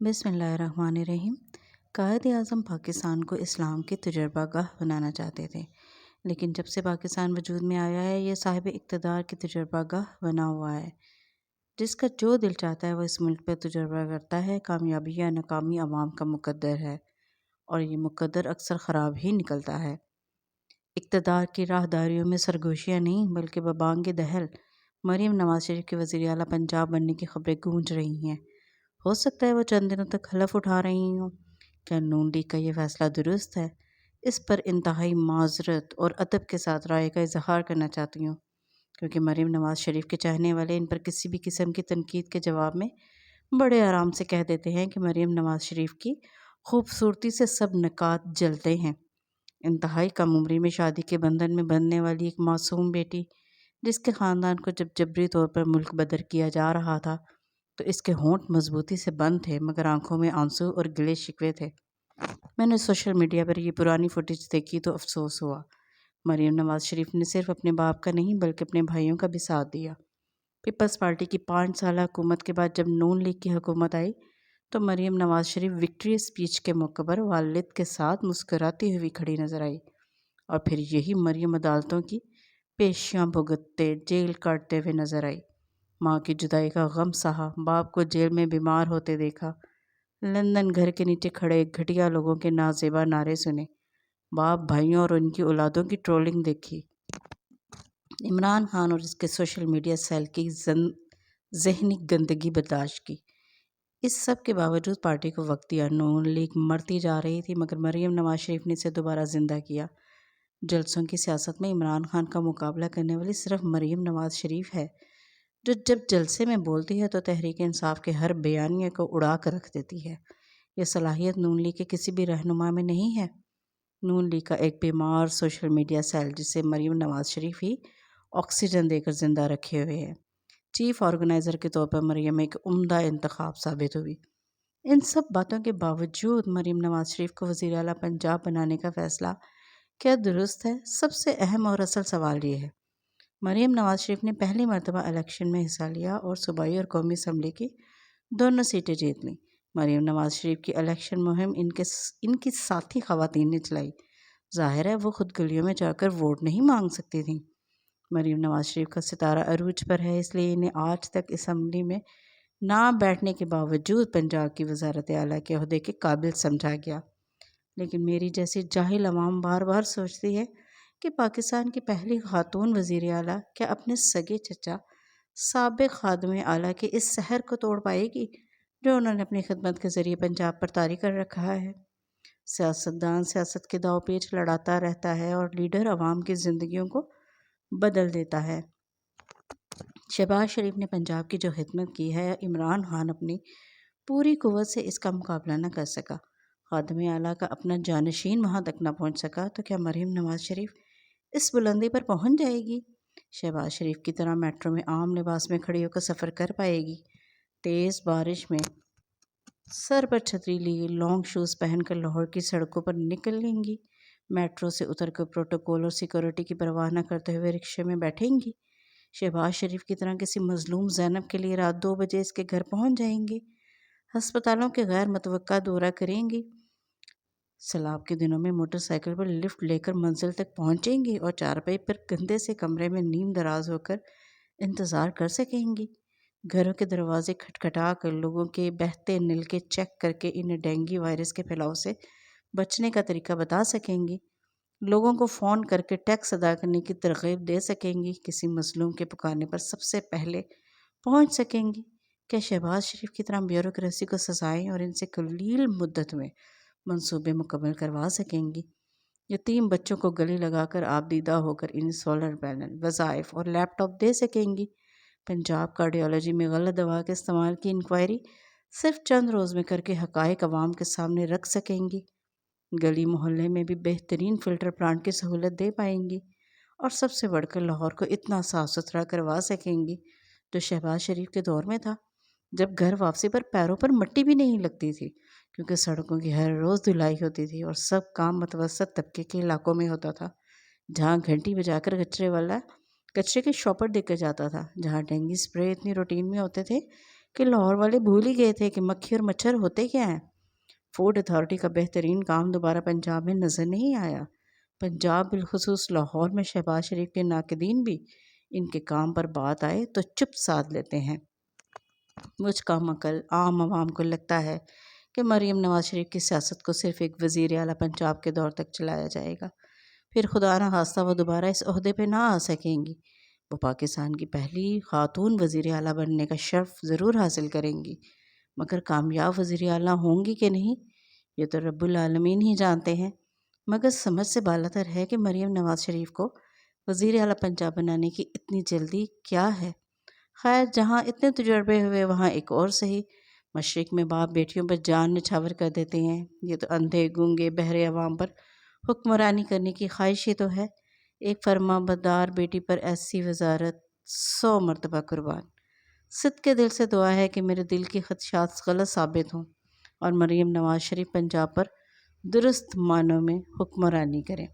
بسم اللہ الرحمن الرحیم۔ قائد اعظم پاکستان کو اسلام کی تجربہ گاہ بنانا چاہتے تھے، لیکن جب سے پاکستان وجود میں آیا ہے یہ صاحب اقتدار کی تجربہ گاہ بنا ہوا ہے۔ جس کا جو دل چاہتا ہے وہ اس ملک پہ تجربہ کرتا ہے۔ کامیابی یا ناکامی عوام کا مقدر ہے، اور یہ مقدر اکثر خراب ہی نکلتا ہے۔ اقتدار کی راہداریوں میں سرگوشیاں نہیں بلکہ ببانگ دہل مریم نواز شریف کے وزیر اعلیٰ پنجاب بننے کی خبریں گونج رہی ہیں۔ ہو سکتا ہے وہ چند دنوں تک حلف اٹھا رہی ہوں۔ کیا نون لیگ کا یہ فیصلہ درست ہے؟ اس پر انتہائی معذرت اور ادب کے ساتھ رائے کا اظہار کرنا چاہتی ہوں، کیونکہ مریم نواز شریف کے چاہنے والے ان پر کسی بھی قسم کی تنقید کے جواب میں بڑے آرام سے کہہ دیتے ہیں کہ مریم نواز شریف کی خوبصورتی سے سب نکات جلتے ہیں۔ انتہائی کم عمری میں شادی کے بندھن میں بندھنے والی ایک معصوم بیٹی، جس کے خاندان کو جب جبری طور پر ملک بدر کیا جا رہا تھا تو اس کے ہونٹ مضبوطی سے بند تھے مگر آنکھوں میں آنسو اور گلے شکوے تھے۔ میں نے سوشل میڈیا پر یہ پرانی فوٹیج دیکھی تو افسوس ہوا۔ مریم نواز شریف نے صرف اپنے باپ کا نہیں بلکہ اپنے بھائیوں کا بھی ساتھ دیا۔ پیپلز پارٹی کی 5 سالہ حکومت کے بعد جب نون لیگ کی حکومت آئی تو مریم نواز شریف وکٹری اسپیچ کے موقع پر والد کے ساتھ مسکراتی ہوئی کھڑی نظر آئی، اور پھر یہی مریم عدالتوں کی پیشیاں بھگتتے جیل کاٹتے ہوئے نظر آئی۔ ماں کی جدائی کا غم سہا، باپ کو جیل میں بیمار ہوتے دیکھا، لندن گھر کے نیچے کھڑے گھٹیا لوگوں کے نازیبا نعرے سنے، باپ بھائیوں اور ان کی اولادوں کی ٹرولنگ دیکھی، عمران خان اور اس کے سوشل میڈیا سیل کی ذہنی گندگی برداشت کی۔ اس سب کے باوجود پارٹی کو وقت دیا۔ نون لیگ مرتی جا رہی تھی مگر مریم نواز شریف نے اسے دوبارہ زندہ کیا۔ جلسوں کی سیاست میں عمران خان کا مقابلہ کرنے والی صرف مریم نواز شریف ہے، جو جب جلسے میں بولتی ہے تو تحریک انصاف کے ہر بیانیے کو اڑا کر رکھ دیتی ہے۔ یہ صلاحیت نون لیگ کے کسی بھی رہنما میں نہیں ہے۔ نون لیگ کا ایک بیمار سوشل میڈیا سیل جسے مریم نواز شریف ہی آکسیجن دے کر زندہ رکھے ہوئے ہے۔ چیف آرگنائزر کے طور پر مریم ایک عمدہ انتخاب ثابت ہوئی۔ ان سب باتوں کے باوجود مریم نواز شریف کو وزیر اعلیٰ پنجاب بنانے کا فیصلہ کیا درست ہے؟ سب سے اہم اور اصل سوال یہ ہے۔ مریم نواز شریف نے پہلی مرتبہ الیکشن میں حصہ لیا اور صوبائی اور قومی اسمبلی کی دونوں سیٹیں جیت لیں۔ مریم نواز شریف کی الیکشن مہم ان کی ساتھی خواتین نے چلائی۔ ظاہر ہے وہ خود گلیوں میں جا کر ووٹ نہیں مانگ سکتی تھیں۔ مریم نواز شریف کا ستارہ عروج پر ہے، اس لیے انہیں آج تک اسمبلی میں نہ بیٹھنے کے باوجود پنجاب کی وزارت اعلیٰ کے عہدے کے قابل سمجھا گیا۔ لیکن میری جیسی جاہل عوام بار بار سوچتی ہے کہ پاکستان کی پہلی خاتون وزیر اعلیٰ کیا اپنے سگے چچا سابق خادم اعلیٰ کے اس سحر کو توڑ پائے گی جو انہوں نے اپنی خدمت کے ذریعے پنجاب پر طاری کر رکھا ہے۔ سیاستدان سیاست کے داؤ پیچ لڑاتا رہتا ہے اور لیڈر عوام کی زندگیوں کو بدل دیتا ہے۔ شہباز شریف نے پنجاب کی جو خدمت کی ہے، عمران خان اپنی پوری قوت سے اس کا مقابلہ نہ کر سکا۔ خادم اعلیٰ کا اپنا جانشین وہاں تک نہ پہنچ سکا تو کیا مریم نواز شریف اس بلندی پر پہنچ جائے گی؟ شہباز شریف کی طرح میٹرو میں عام لباس میں کھڑی ہو کر سفر کر پائے گی؟ تیز بارش میں سر پر چھتری لیے لانگ شوز پہن کر لاہور کی سڑکوں پر نکل لیں گی؟ میٹرو سے اتر کر پروٹوکول اور سیکورٹی کی پرواہ نہ کرتے ہوئے رکشے میں بیٹھیں گی؟ شہباز شریف کی طرح کسی مظلوم زینب کے لیے رات 2 بجے اس کے گھر پہنچ جائیں گی؟ ہسپتالوں کے غیر متوقع دورہ کریں گی؟ سیلاب کے دنوں میں موٹر سائیکل پر لفٹ لے کر منزل تک پہنچیں گی اور چارپائی پر گندے سے کمرے میں نیم دراز ہو کر انتظار کر سکیں گی؟ گھروں کے دروازے کھٹکھٹا کر لوگوں کے بہتے نلکے چیک کر کے انہیں ڈینگی وائرس کے پھیلاؤ سے بچنے کا طریقہ بتا سکیں گی؟ لوگوں کو فون کر کے ٹیکس ادا کرنے کی ترغیب دے سکیں گی؟ کسی مظلوم کے پکارنے پر سب سے پہلے پہنچ سکیں گی؟ کیا شہباز شریف کی طرح بیوروکریسی کو سزائیں اور ان سے قلیل مدت میں منصوبے مکمل کروا سکیں گی؟ یتیم بچوں کو گلے لگا کر آپ دیدہ ہو کر انہیں سولر پینل، وظائف اور لیپ ٹاپ دے سکیں گی؟ پنجاب کارڈیالوجی میں غلط دوا کے استعمال کی انکوائری صرف چند روز میں کر کے حقائق عوام کے سامنے رکھ سکیں گی؟ گلی محلے میں بھی بہترین فلٹر پلانٹ کی سہولت دے پائیں گی؟ اور سب سے بڑھ کر لاہور کو اتنا صاف ستھرا کروا سکیں گی جو شہباز شریف کے دور میں تھا، جب گھر واپسی پر پیروں پر مٹی بھی نہیں لگتی تھی کیونکہ سڑکوں کی ہر روز دھلائی ہوتی تھی اور سب کام متوسط طبقے کے علاقوں میں ہوتا تھا، جہاں گھنٹی بجا کر کچرے کے شاپر دے کر جاتا تھا، جہاں ڈینگی اسپرے اتنی روٹین میں ہوتے تھے کہ لاہور والے بھول ہی گئے تھے کہ مکھی اور مچھر ہوتے کیا ہیں۔ فوڈ اتھارٹی کا بہترین کام دوبارہ پنجاب میں نظر نہیں آیا۔ پنجاب بالخصوص لاہور میں شہباز شریف کے ناقدین بھی ان کے کام پر بات آئے تو چپ سادھ لیتے ہیں۔ مجھ کم عقل عام عوام کو لگتا ہے کہ مریم نواز شریف کی سیاست کو صرف ایک وزیر اعلیٰ پنجاب کے دور تک چلایا جائے گا، پھر خدا نہ خواستہ وہ دوبارہ اس عہدے پہ نہ آ سکیں گی۔ وہ پاکستان کی پہلی خاتون وزیر اعلیٰ بننے کا شرف ضرور حاصل کریں گی، مگر کامیاب وزیر اعلیٰ ہوں گی کہ نہیں یہ تو رب العالمین ہی جانتے ہیں۔ مگر سمجھ سے بالاتر ہے کہ مریم نواز شریف کو وزیر اعلیٰ پنجاب بنانے کی اتنی جلدی کیا ہے۔ خیر، جہاں اتنے تجربے ہوئے وہاں ایک اور صحیح۔ مشرق میں باپ بیٹیوں پر جان نچھاور کر دیتے ہیں، یہ تو اندھے گونگے بہرے عوام پر حکمرانی کرنے کی خواہش ہی تو ہے۔ ایک فرما بردار بیٹی پر ایسی وزارت 100 مرتبہ قربان۔ صدقے دل سے دعا ہے کہ میرے دل کی خدشات غلط ثابت ہوں اور مریم نواز شریف پنجاب پر درست معنوں میں حکمرانی کریں۔